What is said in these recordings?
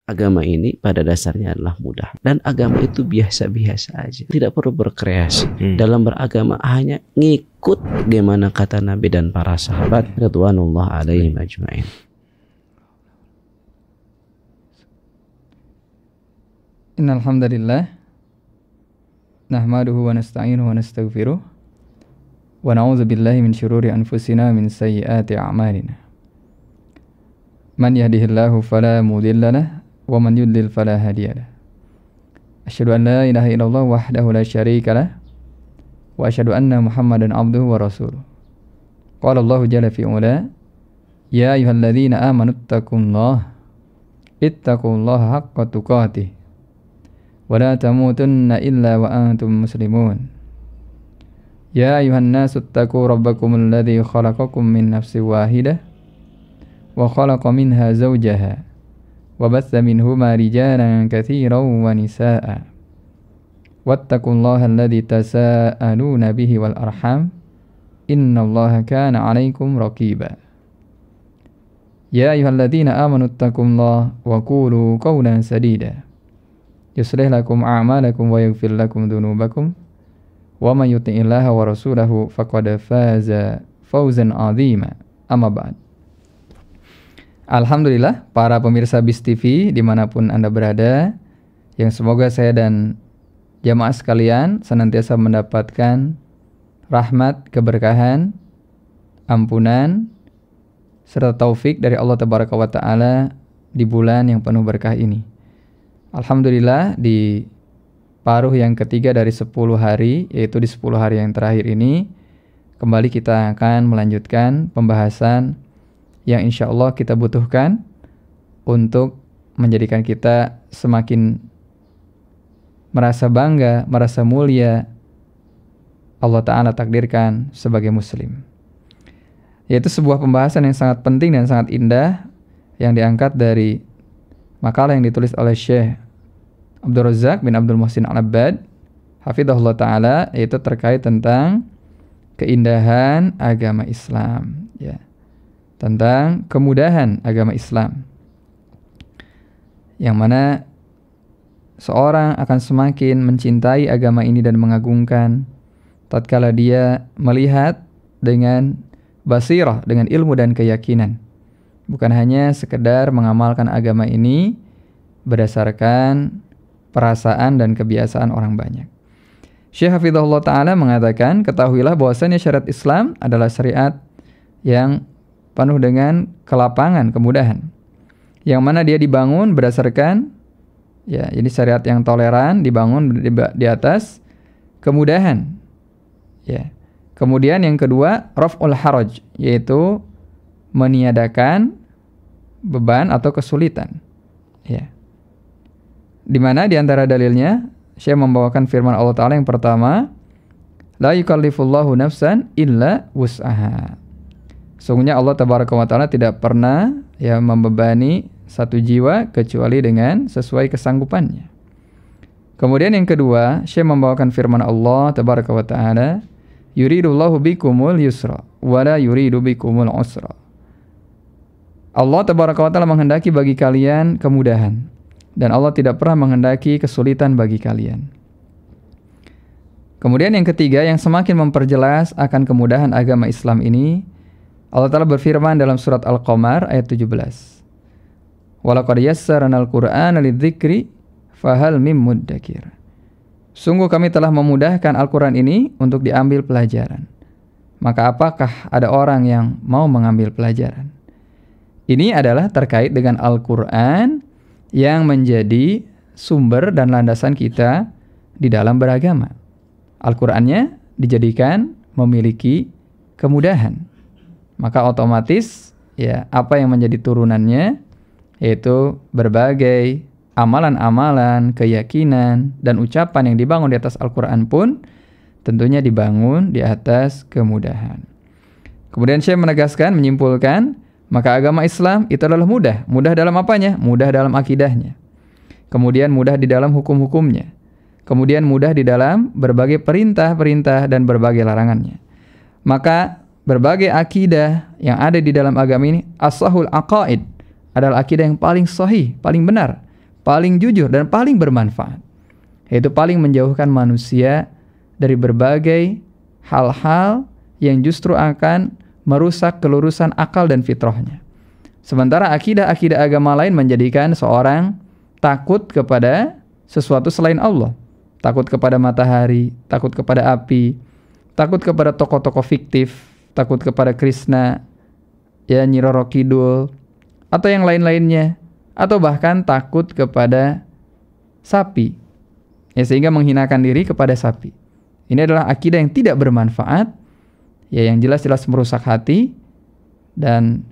agama ini pada dasarnya adalah mudah, dan agama itu biasa-biasa aja, tidak perlu berkreasi. Dalam beragama hanya ngikut gimana kata Nabi dan para sahabat radhiyallahu alaihim ajmain. Innal hamdalillah nahmaduhu wa nasta'inuhu wa nastaghfiruh wa na'udzu billahi min syururi anfusina min sayyiati a'malina. Man yahdihillahu fala mudilla lahu wa man yudlil fala hadiya lahu. Asyhadu an la ilaha illallah wahdahu la syarika lahu wa asyhadu anna Muhammadan abduhu wa rasuluh. Qala Allahu jalla fi ula, ya ayyuhalladzina amanu ittaqullaha haqqa tuqatih wa la tamutunna illa wa antum muslimun. Ya ayuhan nasu ittaqu rabbakumul ladzi khalaqakum min nafsin wahidah wa khalaqa minha zawjaha wa batha minhuma rijalan katsiran wa nisaa'a wattaqullaha alladzi tasaaluna bihi wal arham innallaha kana 'alaikum raqiba. Ya ayyuhalladzina amanu ittaqullaha wa qulu qawlan sadida yuslih lakum a'malakum wa yaghfir lakum dhunubakum wa man yuti'illaha wa rasulahu faqad faza fawzan 'azima. Amma ba'd. Alhamdulillah para pemirsa BIS TV dimanapun Anda berada, yang semoga saya dan jamaah sekalian senantiasa mendapatkan rahmat, keberkahan, ampunan, serta taufik dari Allah Tabaraka wa Ta'ala di bulan yang penuh berkah ini. Alhamdulillah di paruh yang ketiga dari 10 hari, yaitu di 10 hari yang terakhir ini, kembali kita akan melanjutkan pembahasan yang insya Allah kita butuhkan untuk menjadikan kita semakin merasa bangga, merasa mulia Allah Ta'ala takdirkan sebagai muslim. Yaitu sebuah pembahasan yang sangat penting dan sangat indah yang diangkat dari makalah yang ditulis oleh Syekh Abdul Razak bin Abdul Muhsin Al-Abbad hafidhahullah ta'ala, yaitu terkait tentang keindahan agama Islam, ya, tentang kemudahan agama Islam, yang mana seorang akan semakin mencintai agama ini dan mengagungkan tatkala dia melihat dengan basirah, dengan ilmu dan keyakinan, bukan hanya sekedar mengamalkan agama ini berdasarkan perasaan dan kebiasaan orang banyak. Syekh hafizahullah ta'ala mengatakan, ketahuilah bahwasanya syariat Islam adalah syariat yang penuh dengan kelapangan, kemudahan, yang mana dia dibangun berdasarkan, ya, ini syariat yang toleran, dibangun di atas kemudahan, ya. Kemudian yang kedua, raf'ul haraj, yaitu meniadakan beban atau kesulitan, ya. Di mana di antara dalilnya Syekh membawakan firman Allah Ta'ala yang pertama, la yukallifullahu nafsan illa wus'aha. Sungguhnya Allah Tabaraka wa Ta'ala tidak pernah, ya, membebani satu jiwa kecuali dengan sesuai kesanggupannya. Kemudian yang kedua, Syekh membawakan firman Allah Tabaraka wa Ta'ala, yuridullahu bikumul yusra wa la yuridu bikumul usra. Allah Tabaraka wa Ta'ala menghendaki bagi kalian kemudahan, dan Allah tidak pernah menghendaki kesulitan bagi kalian. Kemudian yang ketiga, yang semakin memperjelas akan kemudahan agama Islam ini, Allah Ta'ala berfirman dalam surat Al-Qamar ayat 17. Walaqad yassarnal Qur'ana lidzikri fahal mim muddakir. Sungguh kami telah memudahkan Al-Quran ini untuk diambil pelajaran. Maka apakah ada orang yang mau mengambil pelajaran? Ini adalah terkait dengan Al-Quran yang menjadi sumber dan landasan kita di dalam beragama. Al-Qur'annya dijadikan memiliki kemudahan. Maka otomatis, ya, apa yang menjadi turunannya, yaitu berbagai amalan-amalan, keyakinan, dan ucapan yang dibangun di atas Al-Quran pun tentunya dibangun di atas kemudahan. Kemudian Syekh menegaskan, menyimpulkan, maka agama Islam itu adalah mudah. Mudah dalam apanya? Mudah dalam akidahnya. Kemudian mudah di dalam hukum-hukumnya. Kemudian mudah di dalam berbagai perintah-perintah dan berbagai larangannya. Maka berbagai akidah yang ada di dalam agama ini, as-sahul aqaid, adalah akidah yang paling sahih, paling benar. paling jujur, dan paling bermanfaat. Yaitu paling menjauhkan manusia dari berbagai hal-hal yang justru akan merusak kelurusan akal dan fitrahnya. Sementara akidah-akidah agama lain menjadikan seorang takut kepada sesuatu selain Allah. Takut kepada matahari, takut kepada api, takut kepada tokoh-tokoh fiktif, takut kepada Krishna, ya Nyi Roro Kidul, atau yang lain-lainnya, atau bahkan takut kepada sapi, ya sehingga menghinakan diri kepada sapi. Ini adalah akidah yang tidak bermanfaat, ya yang jelas-jelas merusak hati dan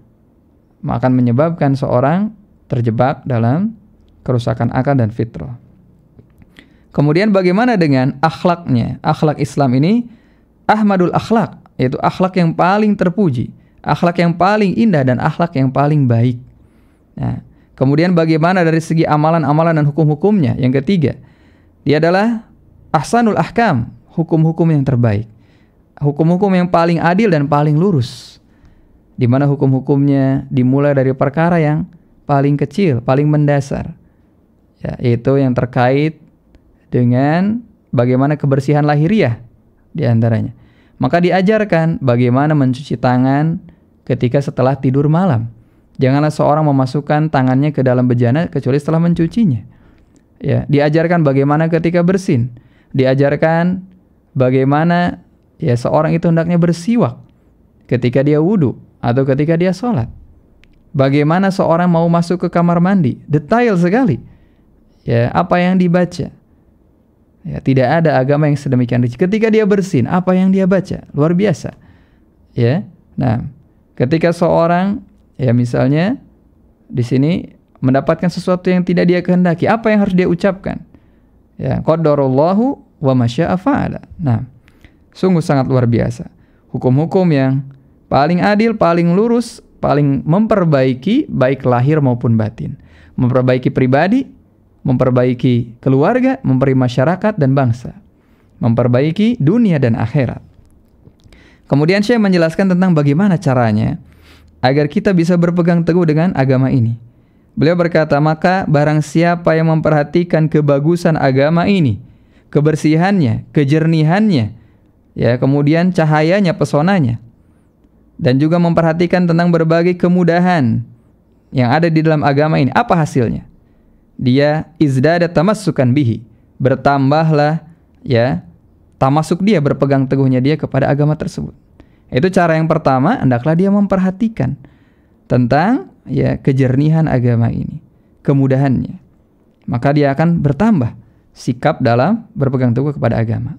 akan menyebabkan seorang terjebak dalam kerusakan akal dan fitrah. Kemudian bagaimana dengan akhlaknya? Akhlak Islam ini ahmadul akhlak, yaitu akhlak yang paling terpuji, akhlak yang paling indah, dan akhlak yang paling baik. Nah, kemudian bagaimana dari segi amalan-amalan dan hukum-hukumnya? Yang ketiga, dia adalah ahsanul ahkam, hukum-hukum yang terbaik, hukum-hukum yang paling adil dan paling lurus, di mana hukum-hukumnya dimulai dari perkara yang paling kecil, paling mendasar, ya, yaitu yang terkait dengan bagaimana kebersihan lahiriah di antaranya. Maka diajarkan bagaimana mencuci tangan ketika setelah tidur malam. Janganlah seorang memasukkan tangannya ke dalam bejana kecuali setelah mencucinya. Ya, diajarkan bagaimana ketika bersin. Diajarkan bagaimana ya seorang itu hendaknya bersiwak ketika dia wudhu atau ketika dia sholat. Bagaimana seorang mau masuk ke kamar mandi, detail sekali. Ya, apa yang dibaca. Ya, tidak ada agama yang sedemikian rinci. Ketika dia bersin, apa yang dia baca? Luar biasa. Ya. Nah, ketika seorang ya misalnya di sini mendapatkan sesuatu yang tidak dia kehendaki, apa yang harus dia ucapkan? Ya, qadarullahu wa masya'a fa'ala. Nah, sungguh sangat luar biasa. Hukum-hukum yang paling adil, paling lurus, paling memperbaiki baik lahir maupun batin. Memperbaiki pribadi, memperbaiki keluarga, memperbaiki masyarakat dan bangsa, memperbaiki dunia dan akhirat. Kemudian Syekh menjelaskan tentang bagaimana caranya agar kita bisa berpegang teguh dengan agama ini. Beliau berkata, maka barang siapa yang memperhatikan kebagusan agama ini, kebersihannya, kejernihannya, ya kemudian cahayanya, pesonanya, dan juga memperhatikan tentang berbagai kemudahan yang ada di dalam agama ini, apa hasilnya? Dia izdada tamassukan bihi, bertambahlah ya tamasuk dia, berpegang teguhnya dia kepada agama tersebut. Itu cara yang pertama, hendaklah dia memperhatikan tentang ya kejernihan agama ini, kemudahannya. Maka dia akan bertambah sikap dalam berpegang teguh kepada agama.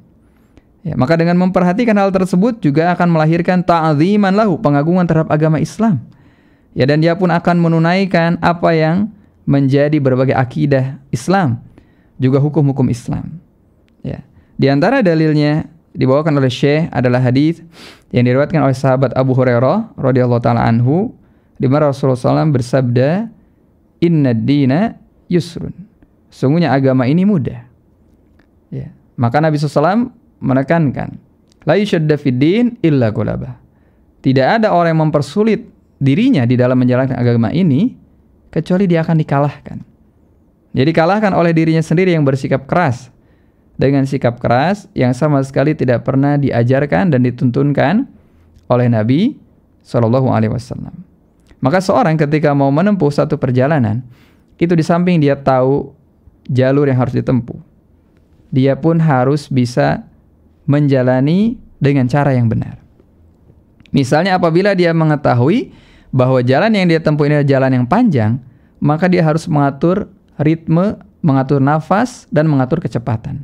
Ya, maka dengan memperhatikan hal tersebut juga akan melahirkan ta'ziman lahu, pengagungan terhadap agama Islam. Ya, dan dia pun akan menunaikan apa yang menjadi berbagai akidah Islam, juga hukum-hukum Islam. Ya. Di antara dalilnya dibawakan oleh Syekh adalah hadis yang diriwayatkan oleh sahabat Abu Hurairah radhiyallahu taala anhu, di mana Rasulullah SAW bersabda, "Innad dina yusrun." Sungguhnya agama ini mudah. Ya. Maka Nabi SAW menekankan, "La yushadda fid din illa ghulabah." Tidak ada orang yang mempersulit dirinya di dalam menjalankan agama ini kecuali dia akan dikalahkan. Jadi dikalahkan oleh dirinya sendiri yang bersikap keras, dengan sikap keras yang sama sekali tidak pernah diajarkan dan dituntunkan oleh Nabi SAW. Maka seorang ketika mau menempuh satu perjalanan, itu di samping dia tahu jalur yang harus ditempuh, dia pun harus bisa menjalani dengan cara yang benar. Misalnya apabila dia mengetahui bahwa jalan yang dia tempuh ini adalah jalan yang panjang, maka dia harus mengatur ritme, mengatur nafas, dan mengatur kecepatan.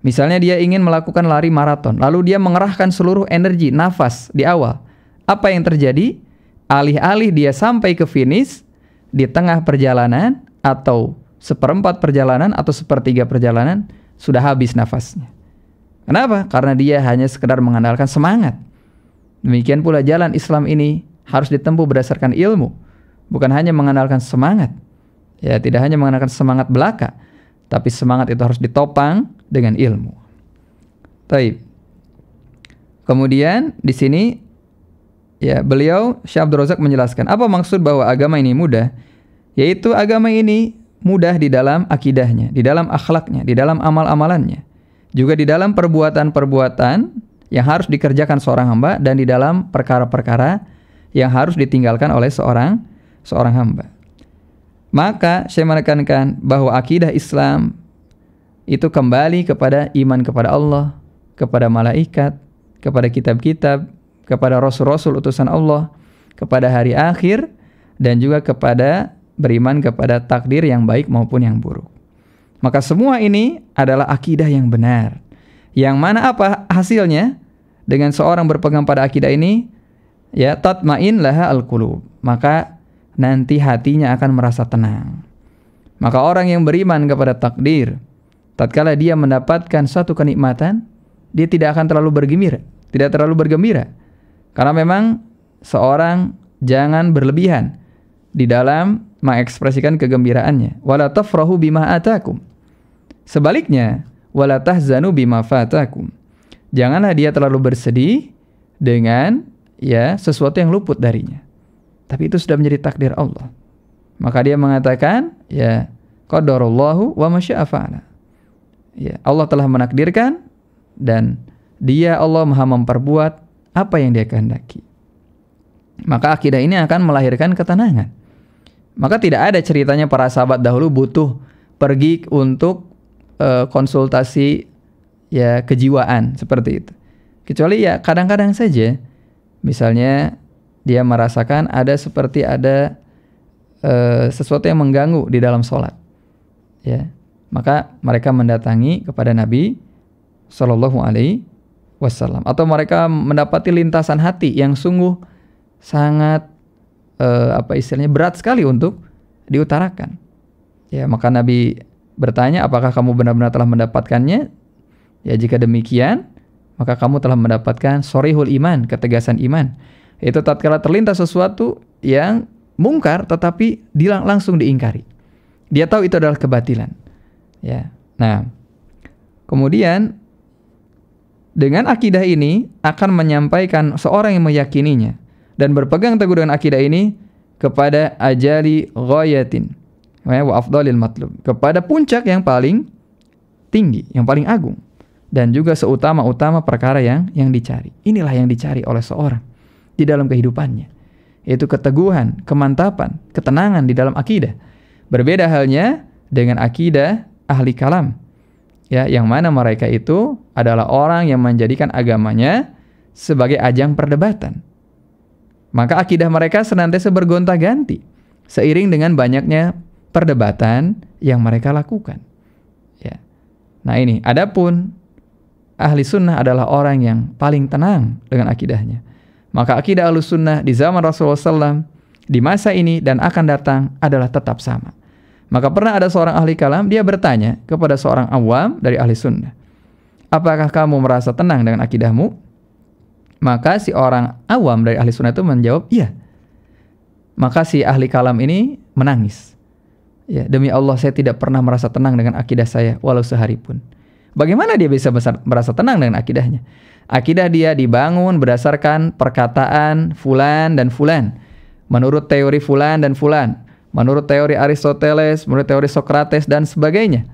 Misalnya dia ingin melakukan lari maraton, lalu dia mengerahkan seluruh energi, nafas di awal. Apa yang terjadi? Alih-alih dia sampai ke finish, di tengah perjalanan, atau seperempat perjalanan, atau sepertiga perjalanan, sudah habis nafasnya. Kenapa? Karena dia hanya sekedar mengandalkan semangat. Demikian pula jalan Islam ini harus ditempuh berdasarkan ilmu, bukan hanya mengandalkan semangat. Ya, tidak hanya mengandalkan semangat belaka, tapi semangat itu harus ditopang dengan ilmu. Baik. Kemudian di sini ya beliau Syekh Abdul Razak menjelaskan apa maksud bahwa agama ini mudah, yaitu agama ini mudah di dalam akidahnya, di dalam akhlaknya, di dalam amal-amalannya, juga di dalam perbuatan-perbuatan yang harus dikerjakan seorang hamba, dan di dalam perkara-perkara yang harus ditinggalkan oleh seorang hamba. Maka saya menekankan bahwa akidah Islam itu kembali kepada iman kepada Allah, kepada malaikat, kepada kitab-kitab, kepada rasul-rasul utusan Allah, kepada hari akhir, dan juga kepada beriman kepada takdir yang baik maupun yang buruk. Maka semua ini adalah akidah yang benar. Yang mana apa hasilnya? Dengan seorang berpegang pada akidah ini, ya, tatmain laha al-qulub, maka nanti hatinya akan merasa tenang. Maka orang yang beriman kepada takdir, tatkala dia mendapatkan suatu kenikmatan, dia tidak akan terlalu bergembira. Karena memang seorang jangan berlebihan di dalam mengekspresikan kegembiraannya. Wala tafrahu bima atakum. Sebaliknya, wala tahzanu bima fatakum. Janganlah dia terlalu bersedih dengan sesuatu yang luput darinya. Tapi itu sudah menjadi takdir Allah. Maka dia mengatakan, qadarallahu wa ma syaa fa'ala. Allah telah menakdirkan, dan Dia Allah Maha memperbuat apa yang Dia kehendaki. Maka akidah ini akan melahirkan ketenangan. Maka tidak ada ceritanya para sahabat dahulu butuh pergi untuk konsultasi kejiwaan seperti itu. Kecuali kadang-kadang saja, misalnya dia merasakan ada sesuatu yang mengganggu di dalam sholat, maka mereka mendatangi kepada Nabi Shallallahu Alaihi Wasallam, atau mereka mendapati lintasan hati yang sungguh sangat berat sekali untuk diutarakan. Maka Nabi bertanya, apakah kamu benar-benar telah mendapatkannya? Jika demikian, maka kamu telah mendapatkan sorihul iman, ketegasan iman. Itu tatkala terlintas sesuatu yang mungkar tetapi langsung diingkari. Dia tahu itu adalah kebatilan. Nah, kemudian dengan akidah ini akan menyampaikan seorang yang meyakininya dan berpegang teguh dengan akidah ini kepada ajali ghayatin wa afdalil matlub, kepada puncak yang paling tinggi, yang paling agung, dan juga seutama-utama perkara yang dicari. Inilah yang dicari oleh seorang di dalam kehidupannya, yaitu keteguhan, kemantapan, ketenangan di dalam akidah. Berbeda halnya dengan akidah ahli kalam, yang mana mereka itu adalah orang yang menjadikan agamanya sebagai ajang perdebatan. Maka akidah mereka senantiasa bergonta-ganti seiring dengan banyaknya perdebatan yang mereka lakukan. Nah ini, adapun ahli sunnah adalah orang yang paling tenang dengan akidahnya. Maka akidah ahli sunnah di zaman Rasulullah SAW, di masa ini dan akan datang adalah tetap sama. Maka pernah ada seorang ahli kalam, dia bertanya kepada seorang awam dari ahli sunnah, apakah kamu merasa tenang dengan akidahmu? Maka si orang awam dari ahli sunnah itu menjawab, iya. Maka si ahli kalam ini menangis. Demi Allah, saya tidak pernah merasa tenang dengan akidah saya walau sehari pun. Bagaimana dia bisa merasa tenang dengan akidahnya? Akidah dia dibangun berdasarkan perkataan fulan dan fulan, menurut teori fulan dan fulan, menurut teori Aristoteles, menurut teori Socrates dan sebagainya.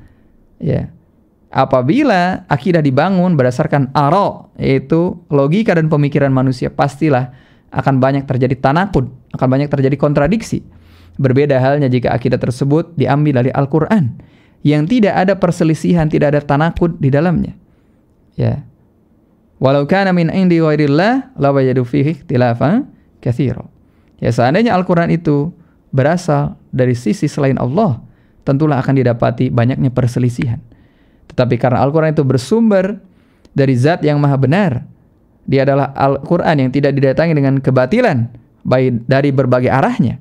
Apabila akidah dibangun berdasarkan ara, yaitu logika dan pemikiran manusia, pastilah akan banyak terjadi tanakud, akan banyak terjadi kontradiksi. Berbeda halnya jika akidah tersebut diambil dari Al-Quran, yang tidak ada perselisihan, tidak ada tanakud di dalamnya. Walau kana min indi ghairillah lawajadu fihi ikhtilafan katsira. Seandainya Al-Quran itu berasal dari sisi selain Allah, tentulah akan didapati banyaknya perselisihan. Tetapi karena Al-Quran itu bersumber dari zat yang maha benar, dia adalah Al-Quran yang tidak didatangi dengan kebatilan baik dari berbagai arahnya,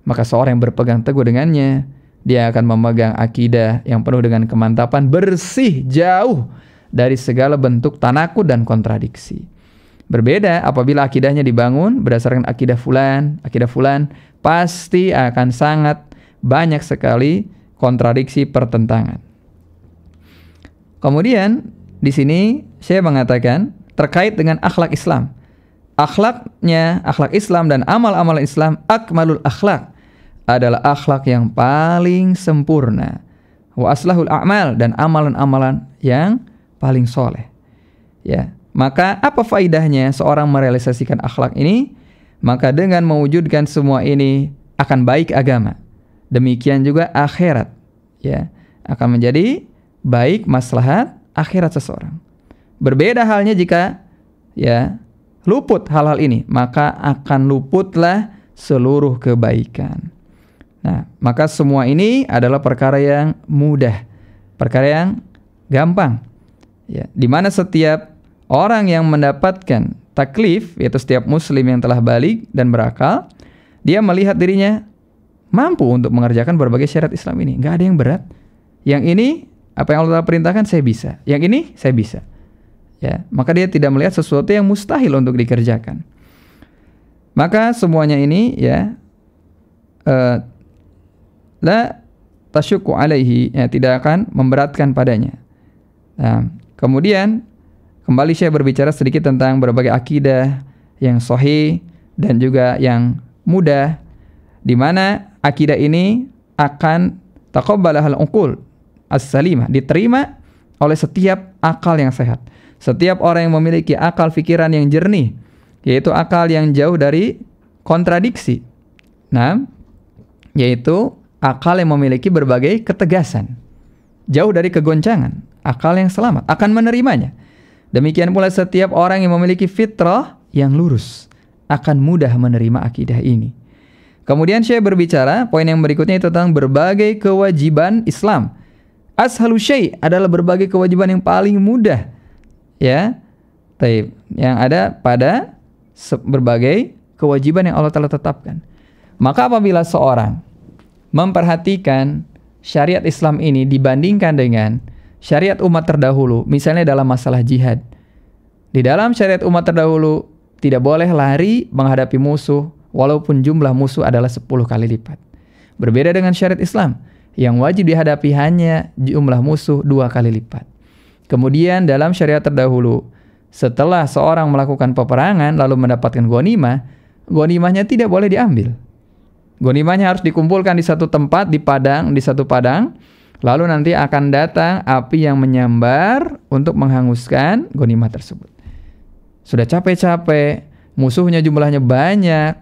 maka seorang yang berpegang teguh dengannya, dia akan memegang akidah yang penuh dengan kemantapan, bersih, jauh dari segala bentuk tanakud dan kontradiksi. Berbeda apabila akidahnya dibangun berdasarkan akidah fulan, pasti akan sangat banyak sekali kontradiksi, pertentangan. Kemudian di sini saya mengatakan terkait dengan akhlak Islam. Akhlak Islam dan amal-amal Islam akmalul akhlak. adalah akhlak yang paling sempurna. Wa aslahul a'mal, dan amalan-amalan yang paling soleh. Ya, maka apa faidahnya seorang merealisasikan akhlak ini? Maka dengan mewujudkan semua ini akan baik agama. Demikian juga akhirat, ya, akan menjadi baik maslahat akhirat seseorang. Berbeda halnya jika ya luput hal-hal ini, maka akan luputlah seluruh kebaikan. Nah, maka semua ini adalah perkara yang mudah, perkara yang gampang. Ya, di mana setiap orang yang mendapatkan taklif, yaitu setiap muslim yang telah balik dan berakal, dia melihat dirinya mampu untuk mengerjakan berbagai syariat Islam ini. Nggak ada yang berat. Yang ini, apa yang Allah perintahkan saya bisa. Yang ini saya bisa. Ya, maka dia tidak melihat sesuatu yang mustahil untuk dikerjakan. Maka semuanya ini ya la tasyukku alaihi, ya, tidak akan memberatkan padanya. Nah, kemudian kembali saya berbicara sedikit tentang berbagai akidah yang sahih dan juga yang mudah, di mana akidah ini akan taqabbalahal uqul as-salimah, diterima oleh setiap akal yang sehat. Setiap orang yang memiliki akal fikiran yang jernih, yaitu akal yang jauh dari kontradiksi. Nah, yaitu akal yang memiliki berbagai ketegasan, jauh dari kegoncangan, akal yang selamat akan menerimanya. Demikian pula setiap orang yang memiliki fitrah yang lurus akan mudah menerima akidah ini. Kemudian saya berbicara, poin yang berikutnya itu tentang berbagai kewajiban Islam. Ashalu syai' adalah berbagai kewajiban yang paling mudah, ya, taib, yang ada pada berbagai kewajiban yang Allah telah tetapkan. Maka apabila seorang memperhatikan syariat Islam ini dibandingkan dengan syariat umat terdahulu, misalnya dalam masalah jihad. Di dalam syariat umat terdahulu tidak boleh lari menghadapi musuh walaupun jumlah musuh adalah 10 kali lipat. Berbeda dengan syariat Islam yang wajib dihadapi hanya jumlah musuh 2 kali lipat. Kemudian dalam syariat terdahulu, setelah seorang melakukan peperangan lalu mendapatkan ghanimah, ghanimahnya tidak boleh diambil. Ghanimahnya harus dikumpulkan di satu tempat, di satu padang, lalu nanti akan datang api yang menyambar untuk menghanguskan ghanimah tersebut. Sudah capek-capek, musuhnya jumlahnya banyak,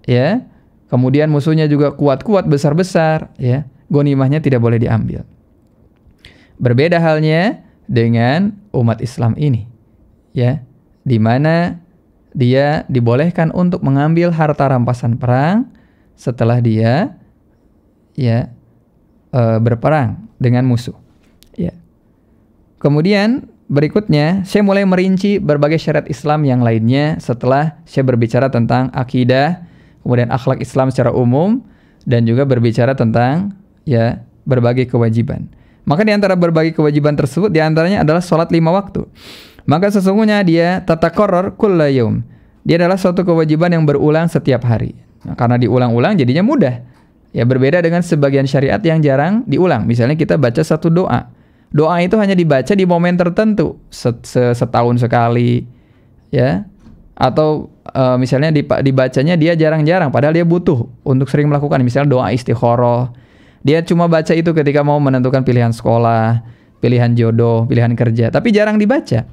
ya. Kemudian musuhnya juga kuat-kuat, besar-besar, ya. Ghanimahnya tidak boleh diambil. Berbeda halnya dengan umat Islam ini, ya, di mana dia dibolehkan untuk mengambil harta rampasan perang setelah dia, ya, berperang dengan musuh. Ya. Kemudian berikutnya saya mulai merinci berbagai syariat Islam yang lainnya setelah saya berbicara tentang akidah, kemudian akhlak Islam secara umum, dan juga berbicara tentang ya berbagai kewajiban. Maka di antara berbagai kewajiban tersebut di antaranya adalah sholat 5 waktu. Maka sesungguhnya dia tatakarrar kulla yaum. Dia adalah suatu kewajiban yang berulang setiap hari. Nah, karena diulang-ulang jadinya mudah. Ya, berbeda dengan sebagian syariat yang jarang diulang. Misalnya kita baca satu doa. Doa itu hanya dibaca di momen tertentu, setahun sekali, ya. Atau misalnya dibacanya dia jarang-jarang, padahal dia butuh untuk sering melakukan. Misalnya doa istikharah. Dia cuma baca itu ketika mau menentukan pilihan sekolah, pilihan jodoh, pilihan kerja. Tapi jarang dibaca.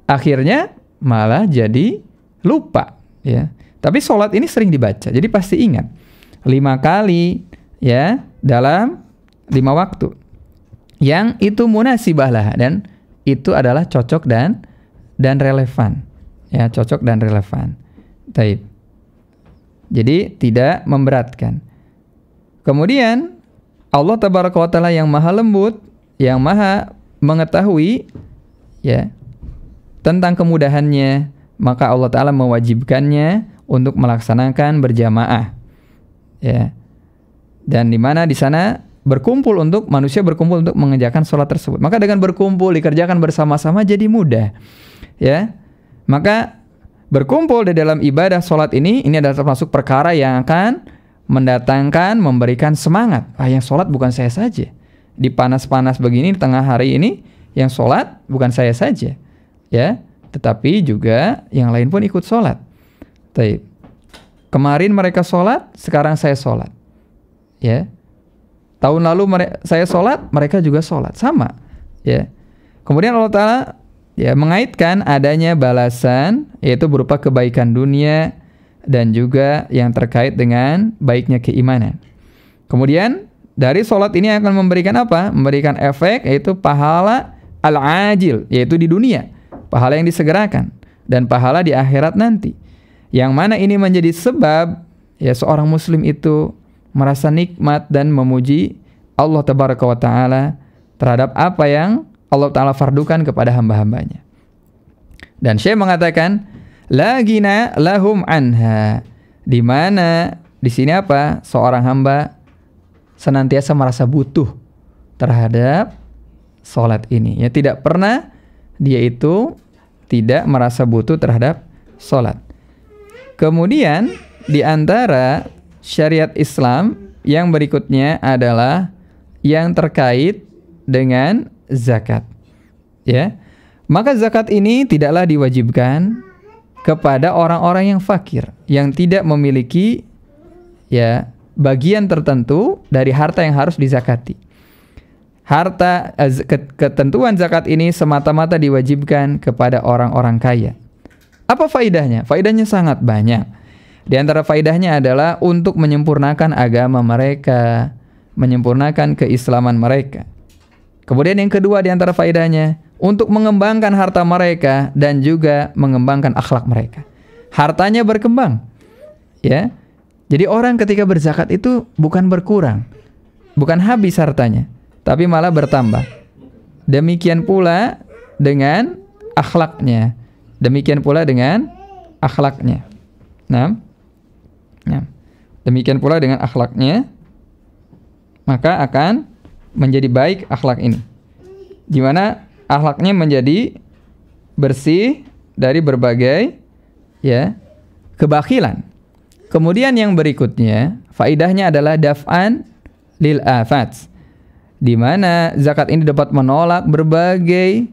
Akhirnya malah jadi lupa, ya. Tapi sholat ini sering dibaca, jadi pasti ingat. 5 kali, ya, dalam 5 waktu. Yang itu munasibah lah, dan itu adalah cocok dan relevan. Ya, cocok dan relevan. Taib. Jadi tidak memberatkan. Kemudian Allah Tabaraka wa Ta'ala yang maha lembut, yang maha mengetahui, ya, tentang kemudahannya, maka Allah Ta'ala mewajibkannya untuk melaksanakan berjamaah, ya. Dan di mana di sana manusia berkumpul untuk mengerjakan sholat tersebut. Maka dengan berkumpul dikerjakan bersama-sama jadi mudah, ya. Maka berkumpul di dalam ibadah sholat ini adalah termasuk perkara yang akan mendatangkan, memberikan semangat. Yang sholat bukan saya saja. Di panas-panas begini, di tengah hari ini, yang sholat bukan saya saja, ya, tetapi juga yang lain pun ikut sholat. Taib. Kemarin mereka sholat, sekarang saya sholat. Ya. Tahun lalu saya sholat, mereka juga sholat, sama. Ya. Kemudian Allah Ta'ala ya mengaitkan adanya balasan, yaitu berupa kebaikan dunia dan juga yang terkait dengan baiknya keimanan. Kemudian dari sholat ini akan memberikan apa? Memberikan efek, yaitu pahala al-ajil, yaitu di dunia, pahala yang disegerakan, dan pahala di akhirat nanti. Yang mana ini menjadi sebab ya seorang muslim itu merasa nikmat dan memuji Allah Tabaraka wa Ta'ala terhadap apa yang Allah Ta'ala fardukan kepada hamba-hambanya. Dan Syekh mengatakan la gina lahum anha, di mana di sini apa? Seorang hamba senantiasa merasa butuh terhadap sholat ini. Ya, tidak pernah dia itu tidak merasa butuh terhadap sholat. Kemudian di antara syariat Islam yang berikutnya adalah yang terkait dengan zakat. Ya. Maka zakat ini tidaklah diwajibkan kepada orang-orang yang fakir, yang tidak memiliki ya bagian tertentu dari harta yang harus dizakati. Ketentuan zakat ini semata-mata diwajibkan kepada orang-orang kaya. Apa faidahnya? Faidahnya sangat banyak. Di antara faidahnya adalah untuk menyempurnakan agama mereka, menyempurnakan keislaman mereka. Kemudian yang kedua di antara faedahnya, untuk mengembangkan harta mereka dan juga mengembangkan akhlak mereka. Hartanya berkembang. Ya. Jadi orang ketika berzakat itu bukan berkurang, bukan habis hartanya, tapi malah bertambah. Demikian pula dengan akhlaknya. Demikian pula dengan akhlaknya. Nah. Demikian pula dengan akhlaknya, maka akan menjadi baik akhlak ini, di mana akhlaknya menjadi bersih dari berbagai ya kebakilan. Kemudian yang berikutnya, faidahnya adalah daf'an lil afat, di mana zakat ini dapat menolak berbagai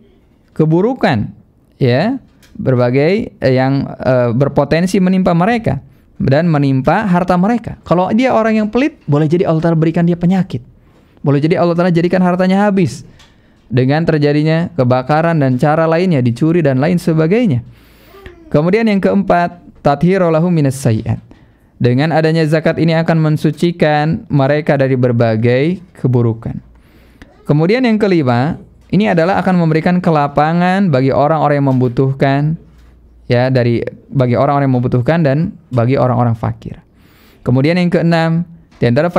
keburukan, ya, berbagai yang berpotensi menimpa mereka dan menimpa harta mereka. Kalau dia orang yang pelit, boleh jadi Allah Ta'ala berikan dia penyakit. Boleh jadi Allah Ta'ala jadikan hartanya habis dengan terjadinya kebakaran dan cara lainnya, dicuri dan lain sebagainya. Kemudian yang keempat, tathiru lahum minas sayyi'at. Dengan adanya zakat ini akan mensucikan mereka dari berbagai keburukan. Kemudian yang kelima, ini adalah akan memberikan kelapangan bagi orang-orang yang membutuhkan, ya, bagi orang-orang yang membutuhkan dan bagi orang-orang fakir. Kemudian yang keenam, di antara